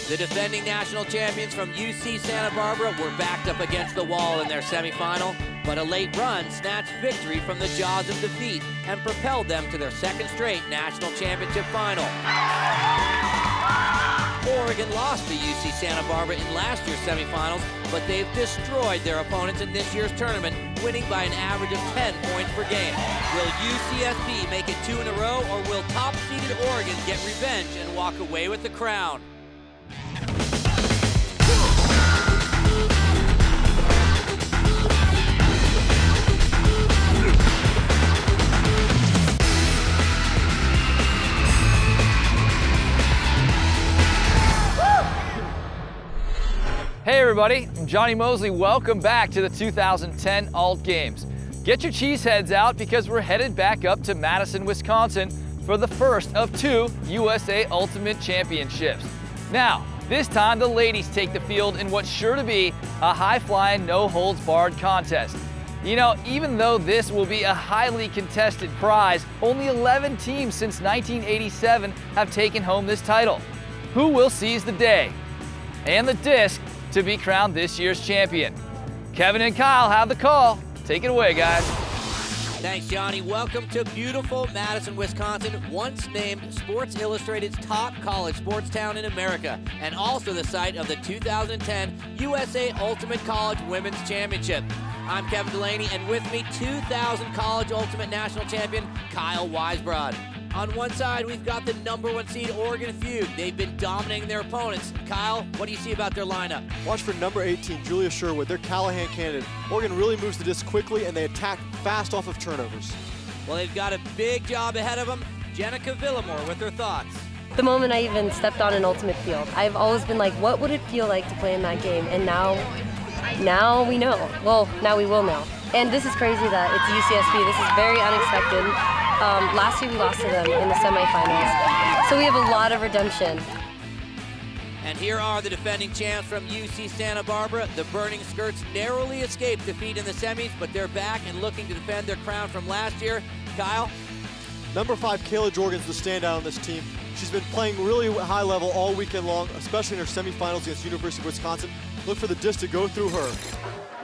The defending national champions from UC Santa Barbara were backed up against the wall in their semifinal, but a late run snatched victory from the jaws of defeat and propelled them to their second straight national championship final. Oregon lost to UC Santa Barbara in last year's semifinals, but they've destroyed their opponents in this year's tournament, winning by an average of 10 points per game. Will UCSB make it 2 in a row, or will top-seeded Oregon get revenge and walk away with the crown? Hey everybody, I'm Johnny Mosley. Welcome back to the 2010 Alt Games. Get your cheeseheads out because we're headed back up to Madison, Wisconsin for the first of 2 USA Ultimate Championships. Now, this time the ladies take the field in what's sure to be a high-flying, no-holds-barred contest. You know, even though this will be a highly contested prize, only 11 teams since 1987 have taken home this title. Who will seize the day and the disc to be crowned this year's champion? Kevin and Kyle have the call. Take it away, guys. Thanks, Johnny. Welcome to beautiful Madison, Wisconsin, once named Sports Illustrated's top college sports town in America, and also the site of the 2010 USA Ultimate College Women's Championship. I'm Kevin Delaney, and with me, 2000 College Ultimate National Champion Kyle Weisbrod. On one side, we've got the #1 seed Oregon Fugue. They've been dominating their opponents. Kyle, what do you see about their lineup? Watch for number 18, Julia Sherwood. They're Callahan candidate. Oregon really moves the disc quickly, and they attack fast off of turnovers. Well, they've got a big job ahead of them. Jenica Villamore with her thoughts. The moment I even stepped on an ultimate field, I've always been like, what would it feel like to play in that game? And now we know. Well, now we will know. And this is crazy that it's UCSB. This is very unexpected. Last year we lost to them in the semifinals. So we have a lot of redemption. And here are the defending champs from UC Santa Barbara. The Burning Skirts narrowly escaped defeat in the semis, but they're back and looking to defend their crown from last year. Kyle? Number 5, Kayla Jorgen's the standout on this team. She's been playing really high level all weekend long, especially in her semifinals against University of Wisconsin. Look for the disc to go through her.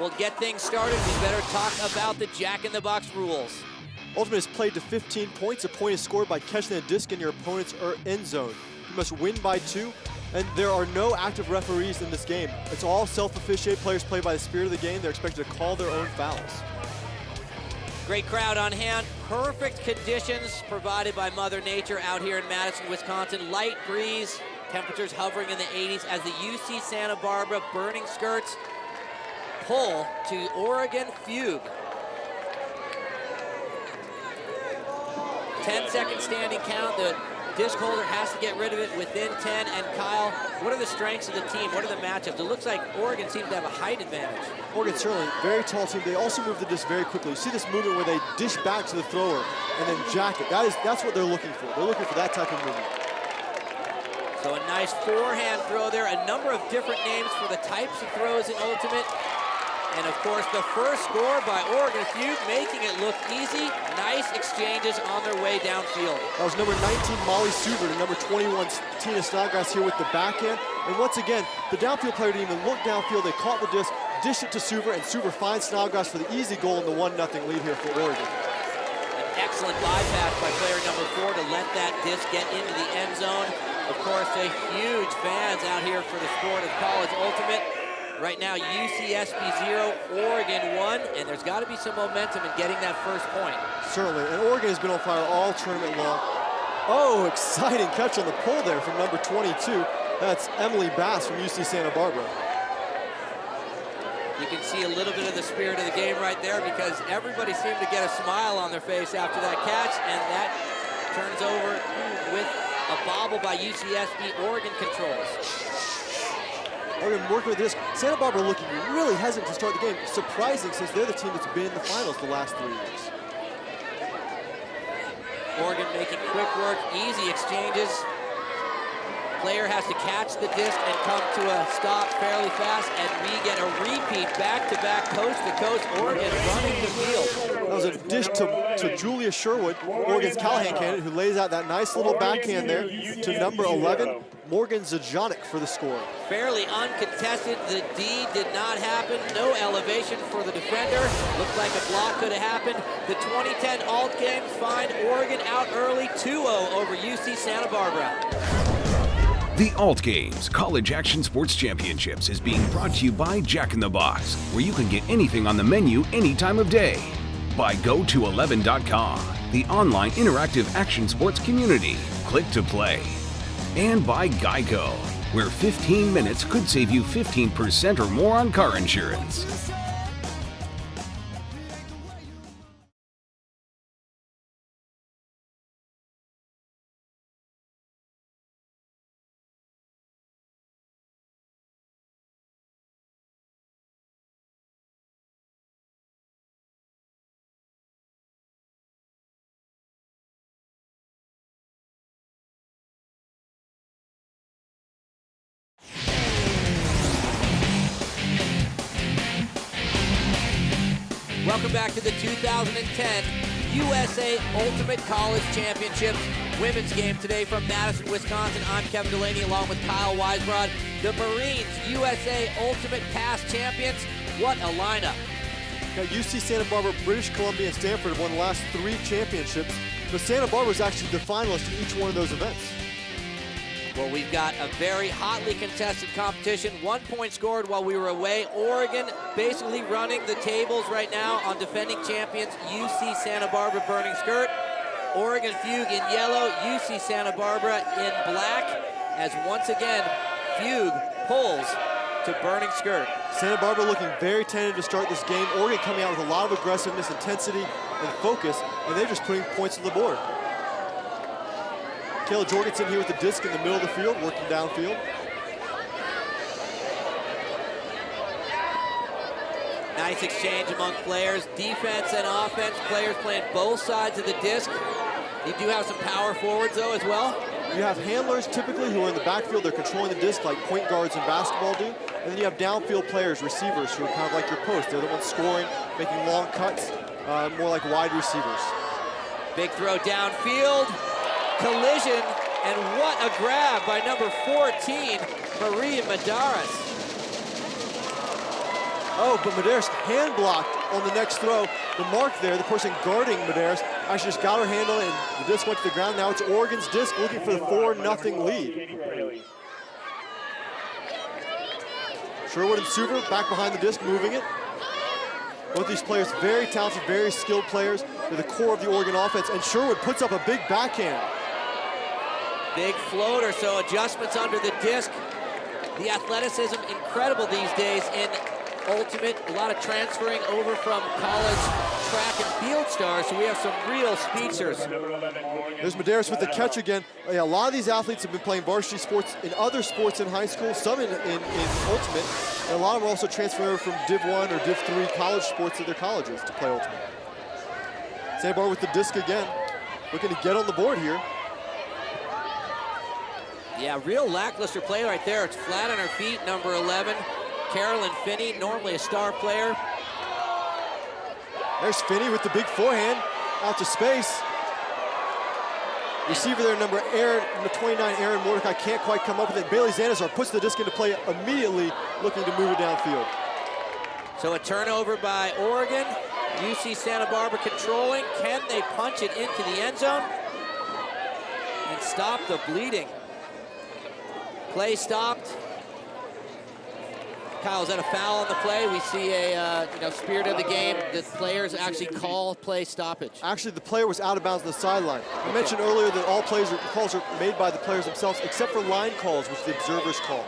We'll get things started. We better talk about the Jack-in-the-Box rules. Ultimate is played to 15 points. A point is scored by catching the disc in your opponent's end zone. You must win by 2, and there are no active referees in this game. It's all self-officiate. Players play by the spirit of the game. They're expected to call their own fouls. Great crowd on hand. Perfect conditions provided by Mother Nature out here in Madison, Wisconsin. Light breeze, temperatures hovering in the 80s as the UC Santa Barbara Burning Skirts pull to Oregon Fugue. 10-second standing count. The disc holder has to get rid of it within 10. And Kyle, what are the strengths of the team? What are the matchups? It looks like Oregon seems to have a height advantage. Oregon certainly very tall team. They also move the disc very quickly. You see this movement where they dish back to the thrower and then jack it. That's what they're looking for. They're looking for that type of movement. So a nice forehand throw there. A number of different names for the types of throws in Ultimate. And of course, the first score by Oregon Fugue, making it look easy. Nice exchanges on their way downfield. That was number 19, Molly Suver, and number 21, Tina Snodgrass here with the backhand. And once again, the downfield player didn't even look downfield. They caught the disc, dished it to Suver, and Suver finds Snodgrass for the easy goal in the 1-0 lead here for Oregon. An excellent bypass by player number 4 to let that disc get into the end zone. Of course, a huge fans out here for the sport of college ultimate. Right now, UCSB 0, Oregon 1, and there's got to be some momentum in getting that first point. Certainly, and Oregon has been on fire all tournament long. Oh, exciting catch on the pull there from number 22. That's Emily Bass from UC Santa Barbara. You can see a little bit of the spirit of the game right there because everybody seemed to get a smile on their face after that catch, and that turns over with a bobble by UCSB. Oregon controls. Oregon working with this. Santa Barbara looking really hesitant to start the game. Surprising since they're the team that's been in the finals the last 3 years. Oregon making quick work, easy exchanges. Player has to catch the disc and come to a stop fairly fast, and we get a repeat back-to-back, coast-to-coast, Oregon running the field. That was a dish to Julia Sherwood, Oregon's Callahan candidate, who lays out that nice little backhand there to number 11, Morgan Zajanik, for the score. Fairly uncontested. The D did not happen. No elevation for the defender. Looked like a block could have happened. The 2010 Alt Games find Oregon out early 2-0 over UC Santa Barbara. The Alt Games College Action Sports Championships is being brought to you by Jack in the Box, where you can get anything on the menu any time of day. By GoTo11.com, the online interactive action sports community. Click to play. And by Geico, where 15 minutes could save you 15% or more on car insurance. Welcome back to the 2010 USA Ultimate College Championships women's game today from Madison, Wisconsin. I'm Kevin Delaney along with Kyle Weisbrod. The Marines USA Ultimate Past Champions. What a lineup. Now, UC Santa Barbara, British Columbia, and Stanford have won the last 3 championships, but Santa Barbara is actually the finalist in each one of those events. Well, we've got a very hotly contested competition. 1 point scored while we were away. Oregon basically running the tables right now on defending champions UC Santa Barbara Burning Skirt. Oregon Fugue in yellow, UC Santa Barbara in black, as once again, Fugue pulls to Burning Skirt. Santa Barbara looking very tentative to start this game. Oregon coming out with a lot of aggressiveness, intensity, and focus, and they're just putting points on the board. Kayla Jorgensen here with the disc in the middle of the field, working downfield. Nice exchange among players, defense and offense, players playing both sides of the disc. You do have some power forwards though as well. You have handlers typically who are in the backfield, they're controlling the disc like point guards in basketball do. And then you have downfield players, receivers, who are kind of like your post. They're the ones scoring, making long cuts, more like wide receivers. Big throw downfield. Collision, and what a grab by number 14, Maria Medeiros. Oh, but Medeiros hand blocked on the next throw. The mark there, the person guarding Medeiros, actually just got her handle and the disc went to the ground. Now it's Oregon's disc looking for the 4-0 lead. Sherwood and Suver back behind the disc, moving it. Both these players, very talented, very skilled players. They're the core of the Oregon offense, and Sherwood puts up a big backhand. Big floater, so adjustments under the disc. The athleticism, incredible these days in Ultimate. A lot of transferring over from college track and field stars, so we have some real speedsters. There's Medeiros with the catch again. A lot of these athletes have been playing varsity sports in other sports in high school, some in Ultimate, and a lot of them are also transferring over from Div 1 or Div 3 college sports at their colleges to play Ultimate. Santa Barbara with the disc again, looking to get on the board here. Yeah, real lackluster play right there. It's flat on her feet, number 11, Carolyn Finney, normally a star player. There's Finney with the big forehand, out to space. Receiver there, number 29, Aaron Mordecai, can't quite come up with it. Bailey Zanazar puts the disc into play immediately, looking to move it downfield. So a turnover by Oregon. UC Santa Barbara controlling. Can they punch it into the end zone and stop the bleeding? Play stopped. Kyle, is that a foul on the play? We see a spirit of the game. The players actually call play stoppage. Actually, the player was out of bounds on the sideline. I mentioned earlier that all calls are made by the players themselves, except for line calls, which the observers call.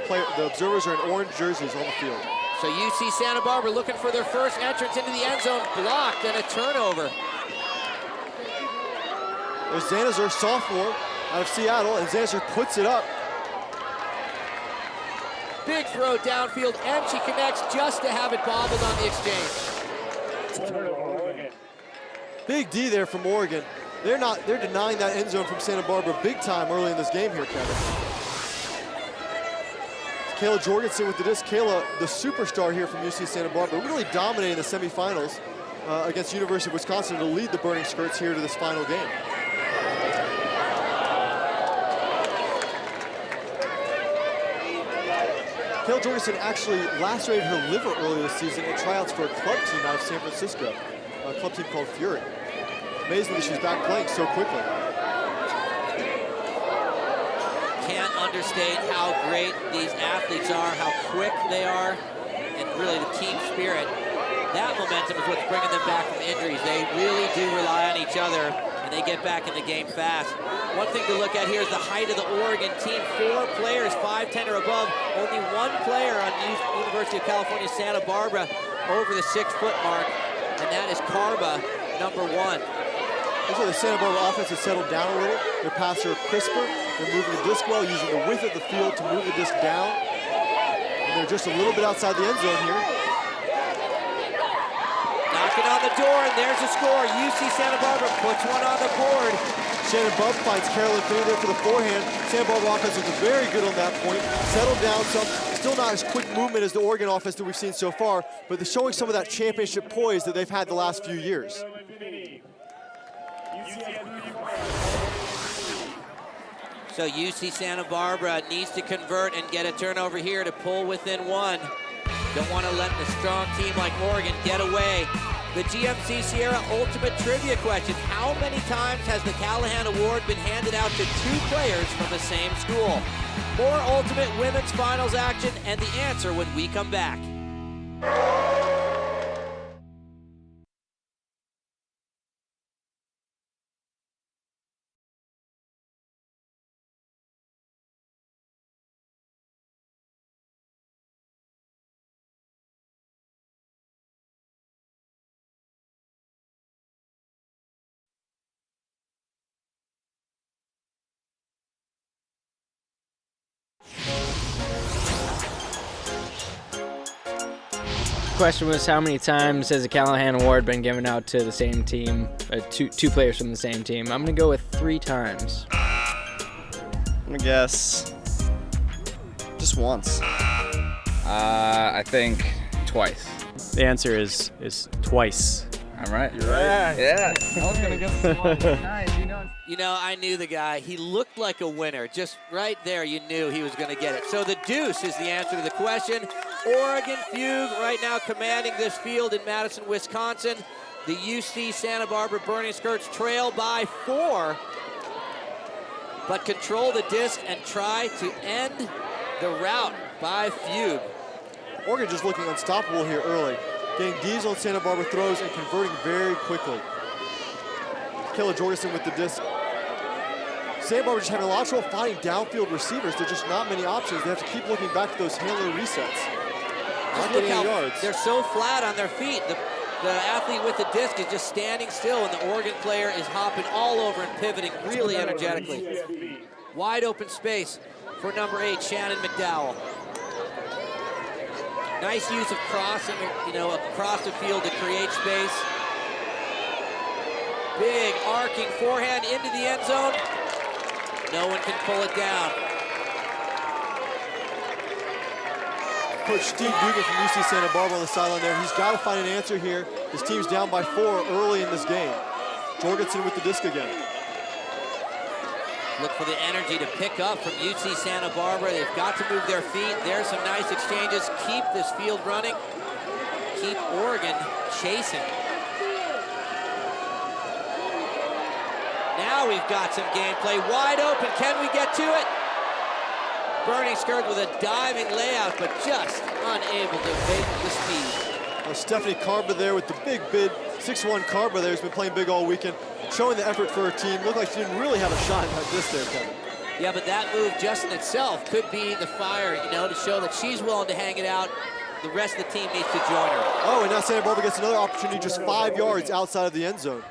The observers are in orange jerseys on the field. So UC Santa Barbara looking for their first entrance into the end zone, blocked, and a turnover. There's Zanazar, sophomore, out of Seattle, and Zanazar puts it up. Big throw downfield, and she connects just to have it bobbled on the exchange. Big D there from Oregon. They're denying that end zone from Santa Barbara big time early in this game here, Kevin. Kayla Jorgensen with the disc. Kayla, the superstar here from UC Santa Barbara, really dominating the semifinals against University of Wisconsin to lead the Burning Skirts here to this final game. Kayla Jorgensen actually lacerated her liver earlier this season at tryouts for a club team out of San Francisco, a club team called Fury. Amazing that she's back playing so quickly. Can't understate how great these athletes are, how quick they are, and really the team spirit. That momentum is what's bringing them back from injuries. They really do rely on each other, and they get back in the game fast. One thing to look at here is the height of the Oregon team. 4 players, 5'10" or above. Only 1 player on University of California, Santa Barbara, over the 6-foot mark, and that is Carba, number 1. Looks like the Santa Barbara offense has settled down a little. Their passer are crisper. They're moving the disc well, using the width of the field to move the disc down. And they're just a little bit outside the end zone here. Knocking on the door, and there's a score. UC Santa Barbara puts one on the board. Shannon Bubb finds Carolyn Finney there for the forehand. Santa Barbara offense was very good on that point. Settled down some. Still not as quick movement as the Oregon offense that we've seen so far, but they're showing some of that championship poise that they've had the last few years. So UC Santa Barbara needs to convert and get a turnover here to pull within 1. Don't want to let the strong team like Oregon get away. The GMC Sierra Ultimate Trivia question. How many times has the Callahan Award been handed out to 2 players from the same school? More Ultimate Women's Finals action and the answer when we come back. Question was, how many times has the Callahan Award been given out to the same team, two players from the same team? I'm going to go with 3 times. I'm going to guess just once. I think twice. The answer is twice. I'm right. You're right. Yeah. I was going to guess once. Nice. You know, I knew the guy. He looked like a winner. Just right there, you knew he was going to get it. So the deuce is the answer to the question. Oregon Fugue right now commanding this field in Madison, Wisconsin. The UC Santa Barbara Burning Skirts trail by 4, but control the disc and try to end the rout by Fugue. Oregon just looking unstoppable here early. Getting D's on Santa Barbara throws and converting very quickly. Kayla Jorgensen with the disc. Santa Barbara just having a lot of trouble finding downfield receivers. There's just not many options. They have to keep looking back to those handler resets. Not getting any yards. They're so flat on their feet. The athlete with the disc is just standing still, and the Oregon player is hopping all over and pivoting really energetically. Wide open space for number 8, Shannon McDowell. Nice use of crossing, across the field to create space. Big arcing forehand into the end zone. No one can pull it down. Coach Steve Dugan from UC Santa Barbara on the sideline there. He's got to find an answer here. His team's down by 4 early in this game. Jorgensen with the disc again. Look for the energy to pick up from UC Santa Barbara. They've got to move their feet. There's some nice exchanges. Keep this field running. Keep Oregon chasing. Now we've got some gameplay. Wide open. Can we get to it? Burning Skirt with a diving layout, but just unable to make the speed. Well, Stephanie Carba there with the big bid. 6'1" Carba there has been playing big all weekend, showing the effort for her team. Looked like she didn't really have a shot like this there, Kevin. Yeah, but that move just in itself could be the fire, to show that she's willing to hang it out. The rest of the team needs to join her. Oh, and now Santa Barbara gets another opportunity just 5 yards outside of the end zone.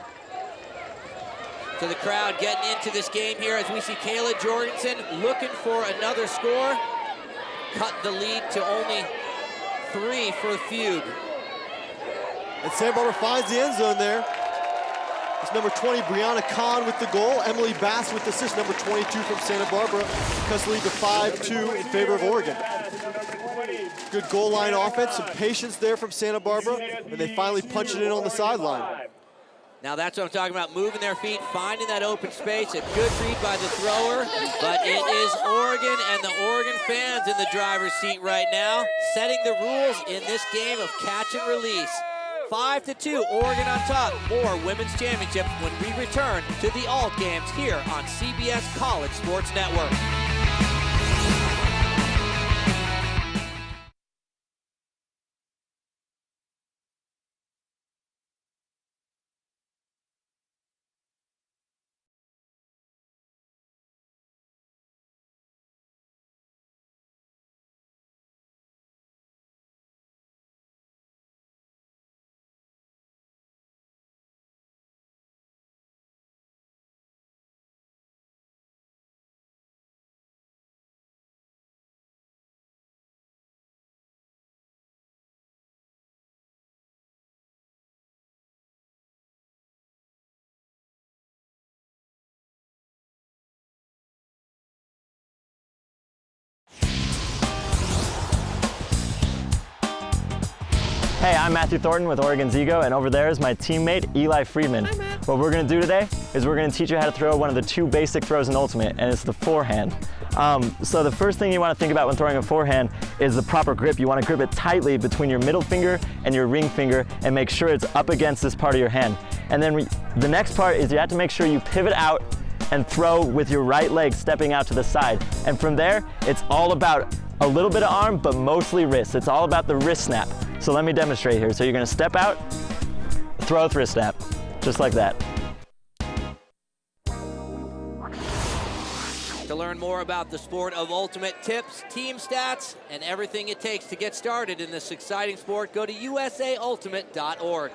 So the crowd getting into this game here as we see Kayla Jorgensen looking for another score. Cut the lead to only 3 for Fugue. And Santa Barbara finds the end zone there. It's number 20, Brianna Kahn with the goal. Emily Bass with the assist, number 22 from Santa Barbara. Cuts the lead to 5-2 in favor of Oregon. Good goal line offense, some patience there from Santa Barbara, and they finally punch it in on the sideline. Now that's what I'm talking about, moving their feet, finding that open space. A good read by the thrower, but it is Oregon and the Oregon fans in the driver's seat right now, setting the rules in this game of catch and release. 5-2, Oregon on top. More women's championships when we return to the Alt Games here on CBS College Sports Network. Hey, I'm Matthew Thornton with Oregon Zigo, and over there is my teammate, Eli Friedman. What we're gonna do today is we're gonna teach you how to throw one of the two basic throws in Ultimate, and it's the forehand. So the first thing you wanna think about when throwing a forehand is the proper grip. You wanna grip it tightly between your middle finger and your ring finger, and make sure it's up against this part of your hand. And then the next part is you have to make sure you pivot out and throw with your right leg stepping out to the side. And from there, it's all about a little bit of arm, but mostly wrist. It's all about the wrist snap. So let me demonstrate here. So you're gonna step out, throw with wrist snap, just like that. To learn more about the sport of ultimate, tips, team stats, and everything it takes to get started in this exciting sport, go to usaultimate.org.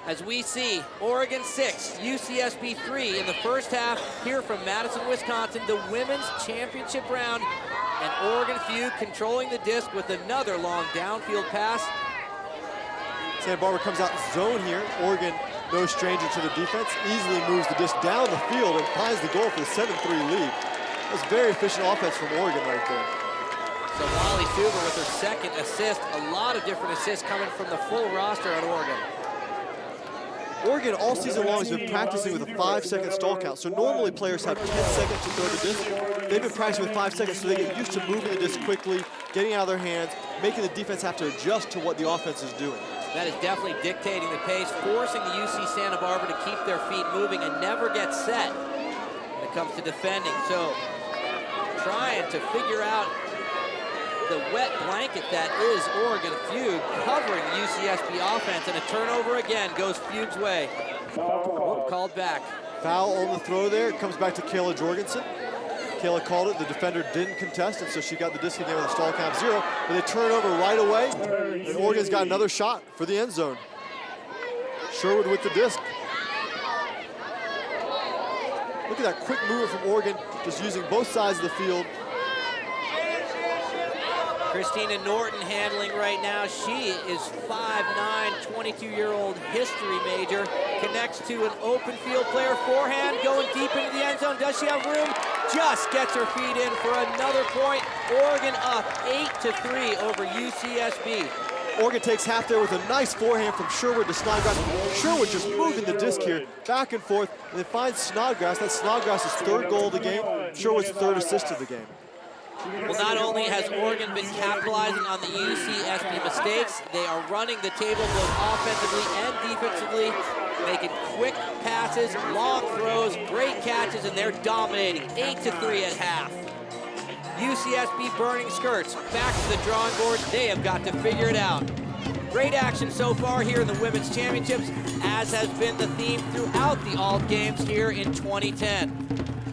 As we see, Oregon 6, UCSB 3 in the first half here from Madison, Wisconsin, the women's championship round. And Oregon feud controlling the disc with another long downfield pass. Santa Barbara comes out zone here. Oregon, no stranger to the defense, easily moves the disc down the field and finds the goal for the 7-3 lead. That's very efficient offense from Oregon right there. So Wally Suber with her second assist. A lot of different assists coming from the full roster on Oregon. Oregon all season long has been practicing with a 5-second stall count. So normally players have 10 seconds to throw the disc. They've been practicing with 5 seconds so they get used to moving the disc quickly, getting out of their hands, making the defense have to adjust to what the offense is doing. That is definitely dictating the pace, forcing the UC Santa Barbara to keep their feet moving and never get set when it comes to defending. So trying to figure out the wet blanket that is Oregon Feud, covering the UCSB offense, and a turnover again goes Feud's way. Called back. Foul on the throw there. It comes back to Kayla Jorgensen. Kayla called it. The defender didn't contest, and so she got the disc again with a stall count 0. But they turn over right away, and Oregon's got another shot for the end zone. Sherwood with the disc. Look at that quick movement from Oregon, just using both sides of the field. Christina Norton handling right now. She is 5'9", 22-year-old history major. Connects to an open field player. Forehand going deep into the end zone. Does she have room? Just gets her feet in for another point. Oregon up 8-3 over UCSB. Oregon takes half there with a nice forehand from Sherwood to Snodgrass. Sherwood just moving the disc here, back and forth, and then finds Snodgrass. That's Snodgrass' third goal of the game. Sherwood's third assist of the game. Well, not only has Oregon been capitalizing on the UCSB mistakes, they are running the table both offensively and defensively, making quick passes, long throws, great catches, and they're dominating 8-3 at half. UCSB burning skirts, back to the drawing board. They have got to figure it out. Great action so far here in the Women's Championships, as has been the theme throughout the Alt Games here in 2010.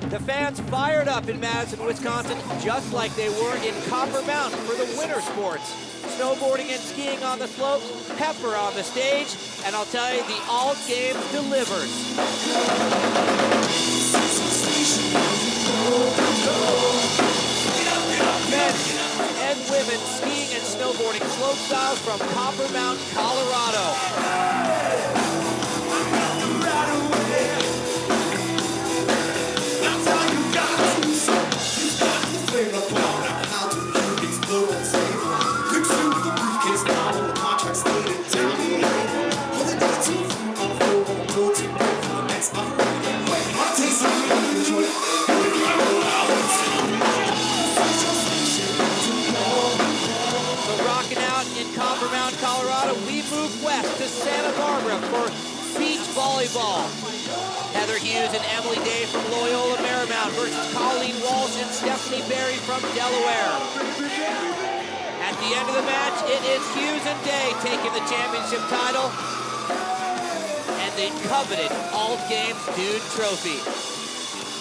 The fans fired up in Madison, Wisconsin, just like they were in Copper Mountain for the winter sports. Snowboarding and skiing on the slopes, pepper on the stage, and I'll tell you, the Alt Games delivers. Men and women skiing and snowboarding slope styles from Copper Mountain, Colorado. So rocking out in Copper Mountain, Colorado, we move west to Santa Barbara for beach volleyball. Heather Hughes and Emily Day from Loyola Marymount versus Colleen Walsh and Stephanie Berry from Delaware. At the end of the match, it is Hughes and Day taking the championship title and the coveted Alt Games Dude Trophy.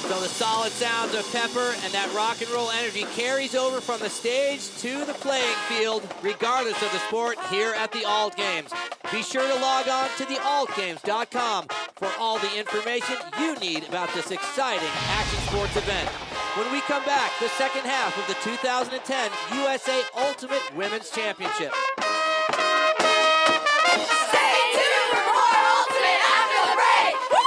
So the solid sounds of Pepper and that rock and roll energy carries over from the stage to the playing field, regardless of the sport, here at the Alt Games. Be sure to log on to thealtgames.com for all the information you need about this exciting action sports event. When we come back, the second half of the 2010 USA Ultimate Women's Championship. Stay tuned for more Ultimate after the break! Woo!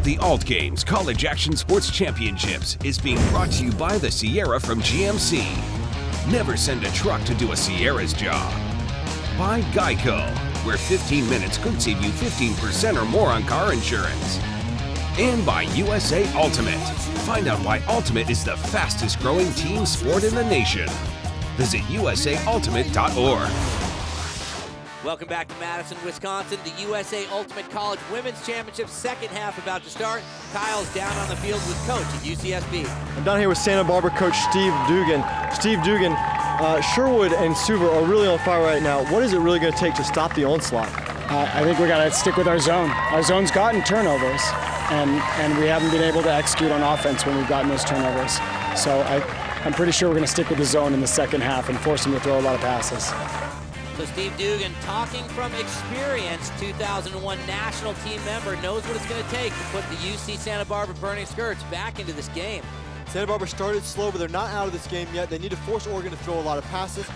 The Alt Games College Action Sports Championships is being brought to you by the Sierra from GMC. Never send a truck to do a Sierra's job. By Geico, where 15 minutes could save you 15% or more on car insurance. And by USA Ultimate. Find out why Ultimate is the fastest growing team sport in the nation. Visit usaultimate.org. Welcome back to Madison, Wisconsin. The USA Ultimate College Women's Championship second half about to start. Kyle's down on the field with coach at UCSB. I'm down here with Santa Barbara coach Steve Dugan. Steve Dugan, Sherwood and Suver are really on fire right now. What is it really going to take to stop the onslaught? I think we got to stick with our zone. Our zone's gotten turnovers, and we haven't been able to execute on offense when we've gotten those turnovers. So I'm pretty sure we're going to stick with the zone in the second half and force them to throw a lot of passes. So Steve Dugan, talking from experience, 2001 national team member, knows what it's going to take to put the UC Santa Barbara Burning Skirts back into this game. Santa Barbara started slow, but they're not out of this game yet. They need to force Oregon to throw a lot of passes,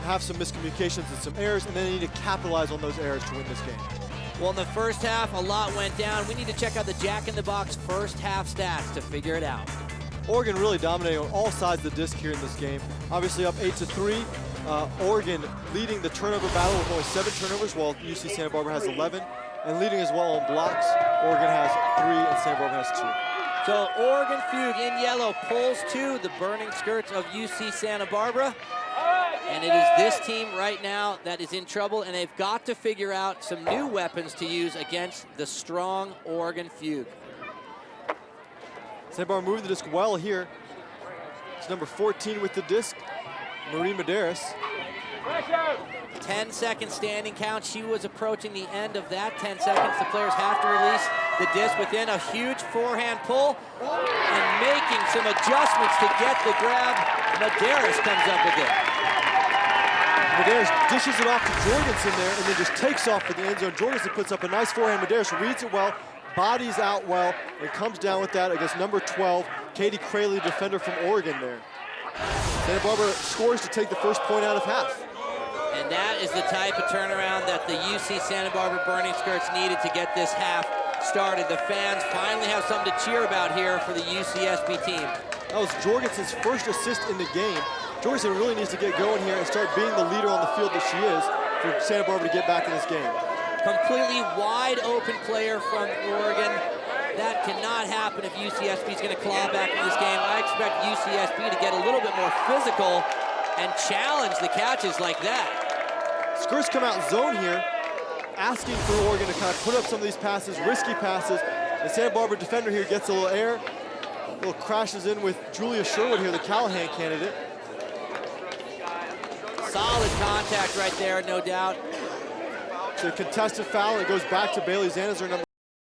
have some miscommunications and some errors, and then they need to capitalize on those errors to win this game. Well, in the first half, a lot went down. We need to check out the Jack in the Box first half stats to figure it out. Oregon really dominating on all sides of the disc here in this game. Obviously up 8-3. Oregon leading the turnover battle with only 7 turnovers, while UC Santa Barbara has 11. And leading as well on blocks, Oregon has 3 and Santa Barbara has 2. So Oregon Fugue in yellow pulls to the Burning Skirts of UC Santa Barbara. And it is this team right now that is in trouble, and they've got to figure out some new weapons to use against the strong Oregon Fugue. Santa Barbara moving the disc well here. It's number 14 with the disc, Marie Medeiros. 10-second standing count. She was approaching the end of that 10 seconds. The players have to release the disc within a huge forehand pull and making some adjustments to get the grab. Medeiros comes up with it. Medeiros dishes it off to Jorgensen there and then just takes off for the end zone. Jorgensen puts up a nice forehand. Medeiros reads it well, bodies out well, and comes down with that against number 12, Katie Crayley, defender from Oregon there. Santa Barbara scores to take the first point out of half. And that is the type of turnaround that the UC Santa Barbara Burning Skirts needed to get this half started. The fans finally have something to cheer about here for the UCSB team. That was Jorgensen's first assist in the game. Jorgensen really needs to get going here and start being the leader on the field that she is for Santa Barbara to get back in this game. Completely wide open player from Oregon. That cannot happen if UCSB is going to claw back in this game. I expect UCSB to get a little bit more physical and challenge the catches like that. Skirts come out zone here, asking for Oregon to kind of put up some of these passes, risky passes. The Santa Barbara defender here gets a little air, little crashes in with Julia Sherwood here, the Callahan candidate. Solid contact right there, no doubt. So a contested foul, and it goes back to Bailey Zanizar, number